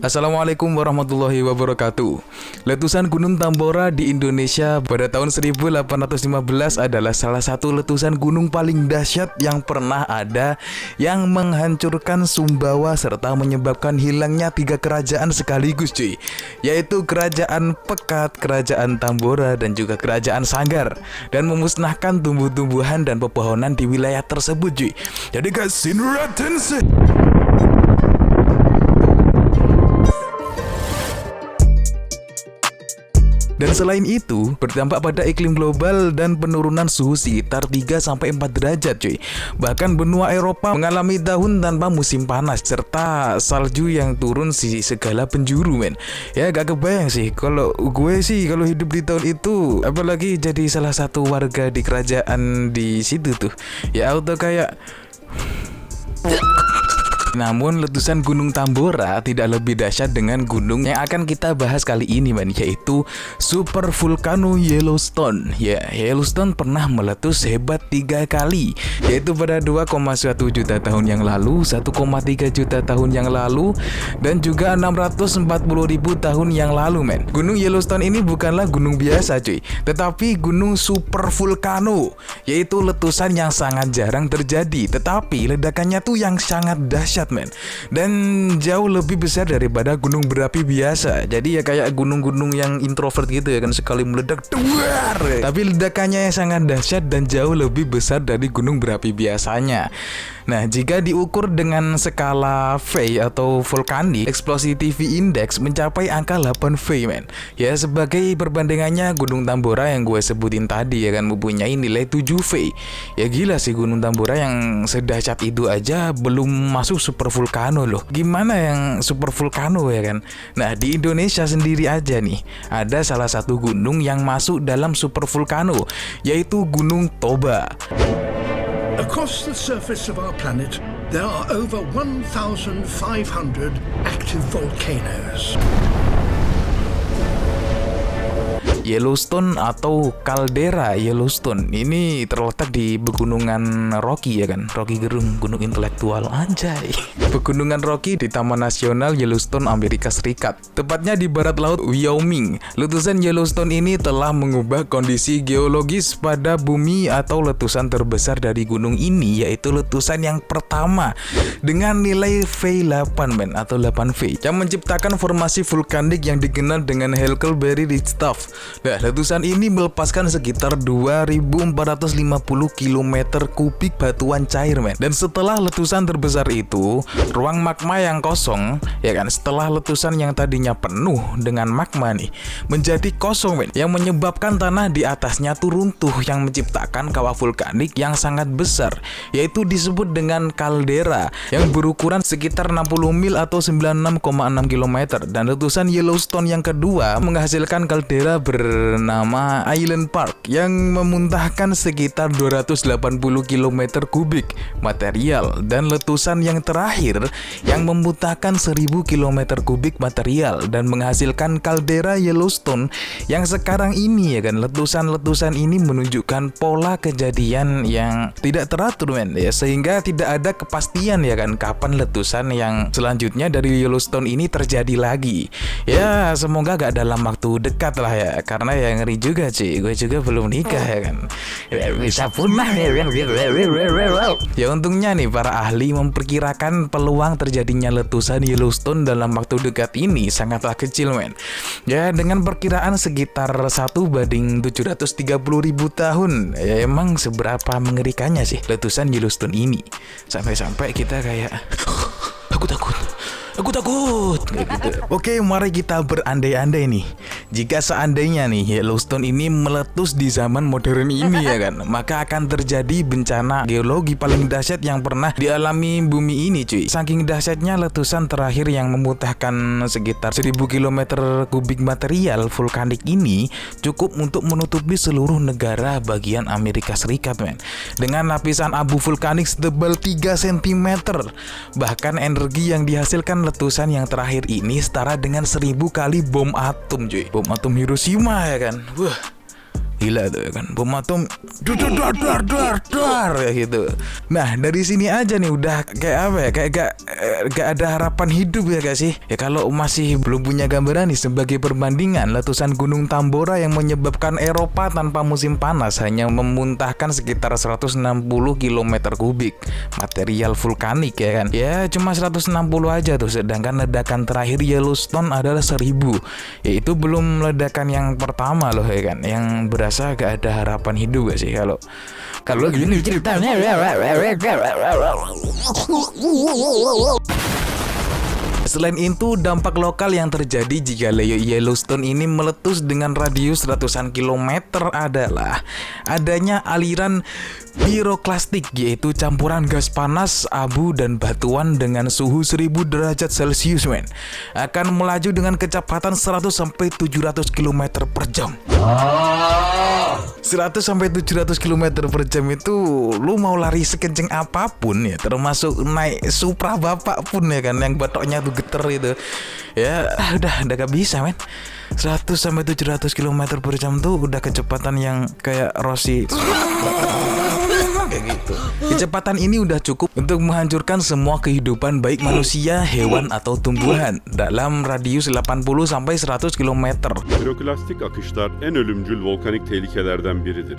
Assalamualaikum warahmatullahi wabarakatuh. Letusan Gunung Tambora di Indonesia pada tahun 1815 adalah salah satu letusan gunung paling dahsyat yang pernah ada, yang menghancurkan Sumbawa serta menyebabkan hilangnya 3 kerajaan sekaligus cuy, yaitu Kerajaan Pekat, Kerajaan Tambora, dan juga Kerajaan Sanggar, dan memusnahkan tumbuh-tumbuhan dan pepohonan di wilayah tersebut cuy. Jadi guys, atensi. Dan selain itu, berdampak pada iklim global dan penurunan suhu sekitar 3-4 derajat cuy. Bahkan benua Eropa mengalami tahun tanpa musim panas, serta salju yang turun di segala penjuru men. Ya gak kebayang sih kalau gue sih kalau hidup di tahun itu, apalagi jadi salah satu warga di kerajaan di situ tuh. Ya auto kayak Namun letusan Gunung Tambora tidak lebih dahsyat dengan gunung yang akan kita bahas kali ini men, yaitu Super Volcano Yellowstone. Ya, Yellowstone pernah meletus hebat 3 kali, yaitu pada 2,1 juta tahun yang lalu, 1,3 juta tahun yang lalu, dan juga 640.000 tahun yang lalu men. Gunung Yellowstone ini bukanlah gunung biasa cuy, tetapi gunung super vulcano, yaitu letusan yang sangat jarang terjadi, tetapi ledakannya tuh yang sangat dahsyat men, dan jauh lebih besar daripada gunung berapi biasa. Jadi ya kayak gunung-gunung yang introvert gitu ya kan, sekali meledak duar, tapi ledakannya yang sangat dahsyat dan jauh lebih besar dari gunung berapi biasanya. Nah, jika diukur dengan skala V atau Volcanic Explosivity Index mencapai angka 8 V men. Ya sebagai perbandingannya, Gunung Tambora yang gue sebutin tadi ya kan mempunyai nilai 7 V. Ya gila sih, Gunung Tambora yang sedahsyat itu aja belum masuk super vulcano loh. Gimana yang super vulcano ya kan? Nah, di Indonesia sendiri aja nih ada salah satu gunung yang masuk dalam super vulcano, yaitu Gunung Toba. Across the surface of our planet, there are over 1,500 active volcanoes. Yellowstone atau kaldera Yellowstone ini terletak di Pegunungan Rocky ya kan, Rocky Gerung, gunung intelektual anjay. Pegunungan Rocky di Taman Nasional Yellowstone, Amerika Serikat, tepatnya di barat laut Wyoming. Letusan Yellowstone ini telah mengubah kondisi geologis pada bumi, atau letusan terbesar dari gunung ini yaitu letusan yang pertama dengan nilai V8 men, atau 8V, yang menciptakan formasi vulkanik yang dikenal dengan Huckleberry Ridge Tuff. Nah, letusan ini melepaskan sekitar 2.450 km kubik batuan cair men. Dan setelah letusan terbesar itu, ruang magma yang kosong ya kan, setelah letusan yang tadinya penuh dengan magma nih menjadi kosong men, yang menyebabkan tanah di atasnya tuh runtuh, yang menciptakan kawah vulkanik yang sangat besar, yaitu disebut dengan kaldera, yang berukuran sekitar 60 mil atau 96,6 km. Dan letusan Yellowstone yang kedua menghasilkan kaldera bernama Island Park yang memuntahkan sekitar 280 km kubik material, dan letusan yang terakhir yang memuntahkan 1000 km kubik material dan menghasilkan kaldera Yellowstone yang sekarang ini ya kan. Letusan-letusan ini menunjukkan pola kejadian yang tidak teratur men ya, sehingga tidak ada kepastian ya kan kapan letusan yang selanjutnya dari Yellowstone ini terjadi lagi. Ya semoga gak dalam waktu dekat lah ya, karena ya ngeri juga sih, gue juga belum nikah ya kan, bisa punah ya. Untungnya nih para ahli memperkirakan peluang terjadinya letusan Yellowstone dalam waktu dekat ini sangatlah kecil men. Ya dengan perkiraan sekitar 1:730.000 tahun. Ya emang seberapa mengerikannya sih letusan Yellowstone ini, sampai-sampai kita kayak aku takut gitu. Oke, mari kita berandai-andai nih, jika seandainya nih Yellowstone ini meletus di zaman modern ini ya kan, maka akan terjadi bencana geologi paling dahsyat yang pernah dialami bumi ini cuy. Saking dahsyatnya letusan terakhir yang memuntahkan sekitar 1000 km kubik material vulkanik ini cukup untuk menutupi seluruh negara bagian Amerika Serikat men, dengan lapisan abu vulkanik setebal 3 cm. Bahkan energi yang dihasilkan letusan yang terakhir ini setara dengan 1000 kali bom atom cuy, bom atom Hiroshima ya kan. Wah, Gila tuh ya kan, bom atom dar ya gitu. Nah dari sini aja nih udah kayak apa ya, kayak gak ada harapan hidup ya gak sih? Ya kalau masih belum punya gambaran nih, sebagai perbandingan, letusan Gunung Tambora yang menyebabkan Eropa tanpa musim panas hanya memuntahkan sekitar 160 km kubik material vulkanik ya kan. Ya cuma 160 aja tuh, sedangkan ledakan terakhir Yellowstone adalah 1000. Yaitu belum ledakan yang pertama loh ya kan, yang berasa gak ada harapan hidup gak sih kalau gini ceritanya. Selain itu, dampak lokal yang terjadi jika Yellowstone ini meletus dengan radius ratusan kilometer adalah adanya aliran piroklastik, yaitu campuran gas panas, abu, dan batuan dengan suhu 1000 derajat Celcius akan melaju dengan kecepatan 100-700 km per jam. 100-700 km per jam itu lu mau lari sekenceng apapun ya, termasuk naik Supra bapak pun ya kan, yang batoknya tuh geter itu ya, udah gak bisa men. 100-700 km per jam tuh udah kecepatan yang kayak Rossi kayak gitu. Kecepatan ini udah cukup untuk menghancurkan semua kehidupan baik manusia, hewan atau tumbuhan dalam radius 80-100 km. Piroklastik akışlar en ölümcül volkanik tehlikelerden biridir.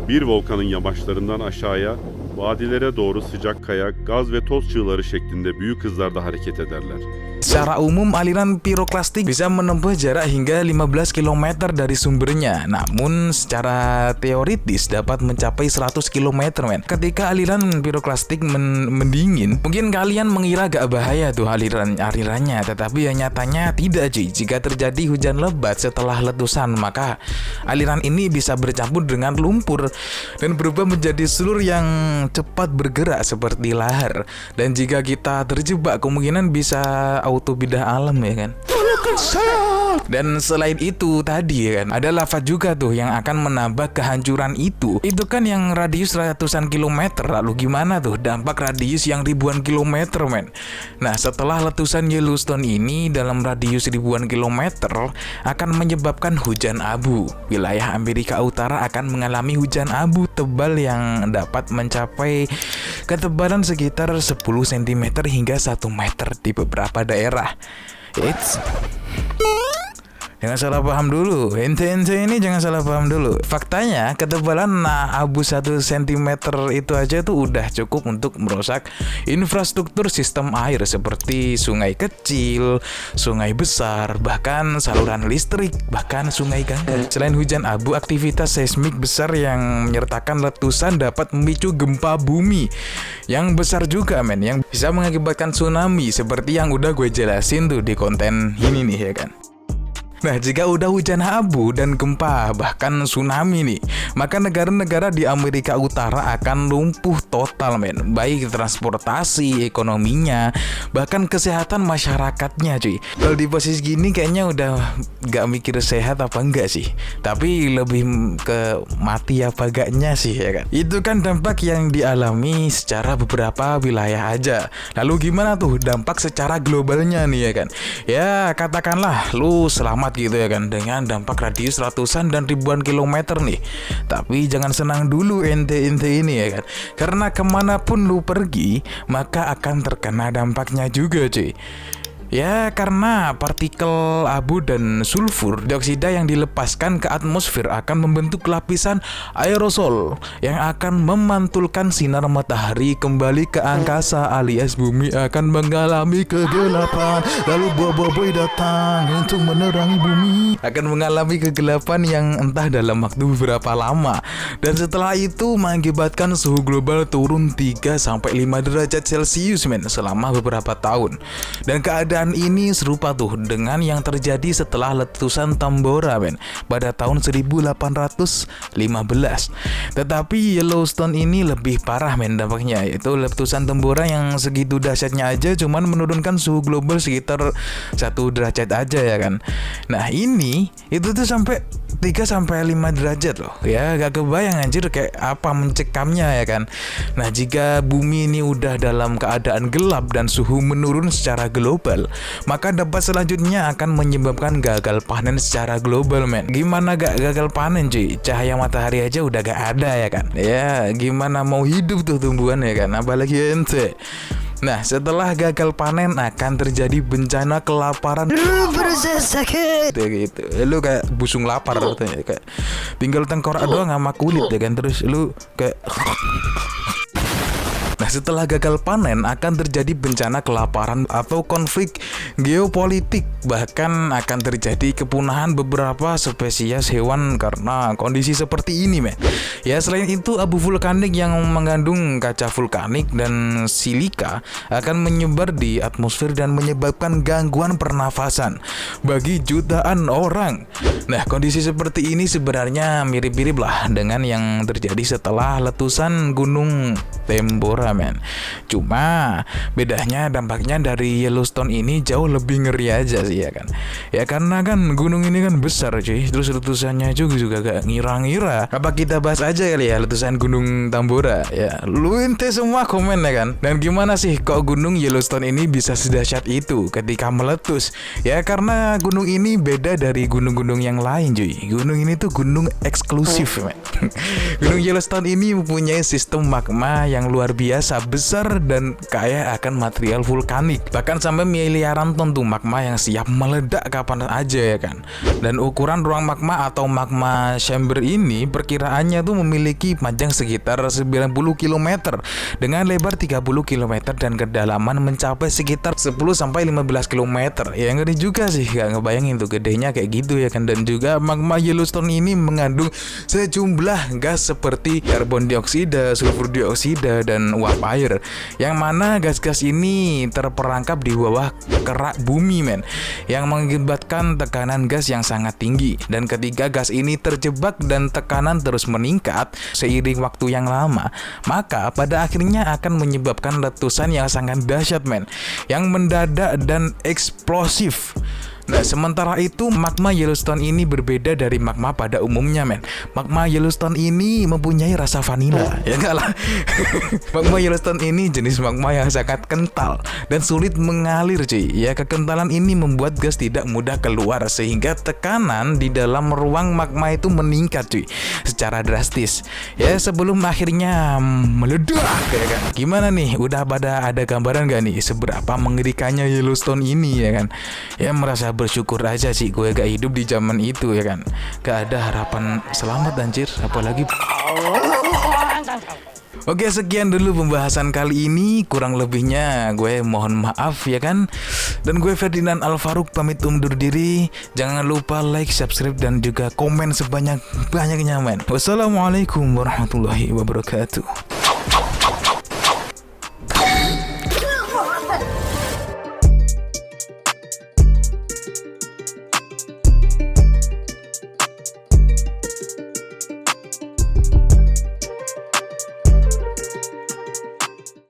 Bir volkanın yamaçlarından aşağıya, vadilere doğru sıcak kaya, gaz ve toz çığları şeklinde büyük hızlarda hareket ederler. Secara umum, aliran piroklastik bisa menempuh jarak hingga 15 km dari sumbernya. Namun, secara teoritis dapat mencapai 100 km men. Ketika aliran piroklastik mendingin, mungkin kalian mengira gak bahaya tuh alirannya, tetapi ya nyatanya tidak cuy. Jika terjadi hujan lebat setelah letusan, maka aliran ini bisa bercampur dengan lumpur dan berubah menjadi sulur yang cepat bergerak seperti lahar. Dan jika kita terjebak, kemungkinan bisa auto bidah alam ya kan. Dan selain itu tadi ya kan, ada lava juga tuh yang akan menambah kehancuran itu. Itu kan yang radius ratusan kilometer. Lalu gimana tuh dampak radius yang ribuan kilometer men? Nah setelah letusan Yellowstone ini dalam radius ribuan kilometer akan menyebabkan hujan abu. Wilayah Amerika Utara akan mengalami hujan abu tebal yang dapat mencapai ketebalan sekitar 10 cm hingga 1 meter di beberapa daerah. Jangan salah paham dulu, ente ini jangan salah paham dulu. Faktanya ketebalan abu 1 cm itu aja tuh udah cukup untuk merusak infrastruktur sistem air seperti sungai kecil, sungai besar, bahkan saluran listrik, bahkan sungai gangga. Selain hujan abu, aktivitas seismik besar yang menyertakan letusan dapat memicu gempa bumi yang besar juga men, yang bisa mengakibatkan tsunami seperti yang udah gue jelasin tuh di konten ini nih ya kan. Nah, jika udah hujan abu dan gempa, bahkan tsunami nih, maka negara-negara di Amerika Utara akan lumpuh total men. Baik transportasi, ekonominya, bahkan kesehatan masyarakatnya cuy. Kalau di posisi gini kayaknya udah gak mikir sehat apa enggak sih, tapi lebih ke mati apa gaknya sih ya kan. Itu kan dampak yang dialami secara beberapa wilayah aja. Lalu gimana tuh dampak secara globalnya nih ya kan. Ya katakanlah lu selamat gitu ya kan dengan dampak radius ratusan dan ribuan kilometer nih. Tapi jangan senang dulu ente ini ya kan, karena kemanapun lu pergi maka akan terkena dampaknya juga cuy. Ya karena partikel abu dan sulfur dioksida yang dilepaskan ke atmosfer akan membentuk lapisan aerosol yang akan memantulkan sinar matahari kembali ke angkasa, alias bumi akan mengalami kegelapan. Lalu boy datang untuk menerangi bumi, akan mengalami kegelapan yang entah dalam waktu berapa lama. Dan setelah itu mengakibatkan suhu global turun 3-5 derajat Celcius men selama beberapa tahun. Dan keadaan ini serupa tuh dengan yang terjadi setelah letusan Tambora men pada tahun 1815. Tetapi Yellowstone ini lebih parah men dampaknya, yaitu letusan Tambora yang segitu dahsyatnya aja cuman menurunkan suhu global sekitar 1 derajat aja ya kan. Nah ini itu tuh sampai 3-5 derajat loh. Ya gak kebayang anjir kayak apa mencekamnya ya kan. Nah jika bumi ini udah dalam keadaan gelap dan suhu menurun secara global, maka dampak selanjutnya akan menyebabkan gagal panen secara global men. Gimana gak gagal panen cuy? Cahaya matahari aja udah gak ada ya kan. Ya gimana mau hidup tuh tumbuhan ya kan, apalagi ente. Nah setelah gagal panen akan terjadi bencana kelaparan. Sakit gitu. Lu kayak busung lapar katanya, kayak tinggal tengkorak doang sama kulit ya kan. Terus lu kayak Nah setelah gagal panen akan terjadi bencana kelaparan atau konflik geopolitik. Bahkan akan terjadi kepunahan beberapa spesies hewan karena kondisi seperti ini men. Ya selain itu abu vulkanik yang mengandung kaca vulkanik dan silika akan menyebar di atmosfer dan menyebabkan gangguan pernafasan bagi jutaan orang. Nah kondisi seperti ini sebenarnya mirip-mirip lah dengan yang terjadi setelah letusan gunung Tambora men. Cuma bedanya dampaknya dari Yellowstone ini jauh lebih ngeri aja sih ya kan. Ya karena kan gunung ini kan besar cuy. Terus letusannya juga gak ngira-ngira. Apa kita bahas aja kali ya letusan gunung Tambora ya. Lu ente semua komen ya kan. Dan gimana sih kok gunung Yellowstone ini bisa sedahsyat itu ketika meletus? Ya karena gunung ini beda dari gunung-gunung yang lain cuy. Gunung ini tuh gunung eksklusif men. Gunung Yellowstone ini mempunyai sistem magma yang luar biasa besar dan kaya akan material vulkanik. Bahkan sampai miliaran ton tuh magma yang siap meledak kapan aja ya kan. Dan ukuran ruang magma atau magma chamber ini perkiraannya tuh memiliki panjang sekitar 90 km dengan lebar 30 km dan kedalaman mencapai sekitar 10-15 km. Ya ngeri juga sih, gak ngebayangin tuh gedenya kayak gitu ya kan. Dan juga magma Yellowstone ini mengandung sejumlah gas seperti karbon dioksida, sulfur dioksida, dan uap air, yang mana gas-gas ini terperangkap di bawah kerak bumi men, yang mengakibatkan tekanan gas yang sangat tinggi. Dan ketika gas ini terjebak dan tekanan terus meningkat seiring waktu yang lama, maka pada akhirnya akan menyebabkan letusan yang sangat dahsyat men, yang mendadak dan eksplosif. Nah sementara itu magma Yellowstone ini berbeda dari magma pada umumnya men. Magma Yellowstone ini mempunyai rasa vanila. Ya enggak lah. Magma Yellowstone ini jenis magma yang sangat kental dan sulit mengalir cuy. Ya kekentalan ini membuat gas tidak mudah keluar sehingga tekanan di dalam ruang magma itu meningkat cuy secara drastis. Ya sebelum akhirnya meledak ya kan. Gimana nih? Udah pada ada gambaran gak nih seberapa mengerikannya Yellowstone ini ya kan? Ya merasa bersyukur aja sih gue gak hidup di zaman itu ya kan. Gak ada harapan selamat anjir, apalagi. Oke sekian dulu pembahasan kali ini. Kurang lebihnya gue mohon maaf ya kan. Dan gue Ferdinand Alfaruk pamit undur diri. Jangan lupa like, subscribe, dan juga komen sebanyak-banyaknya men. Wassalamualaikum warahmatullahi wabarakatuh.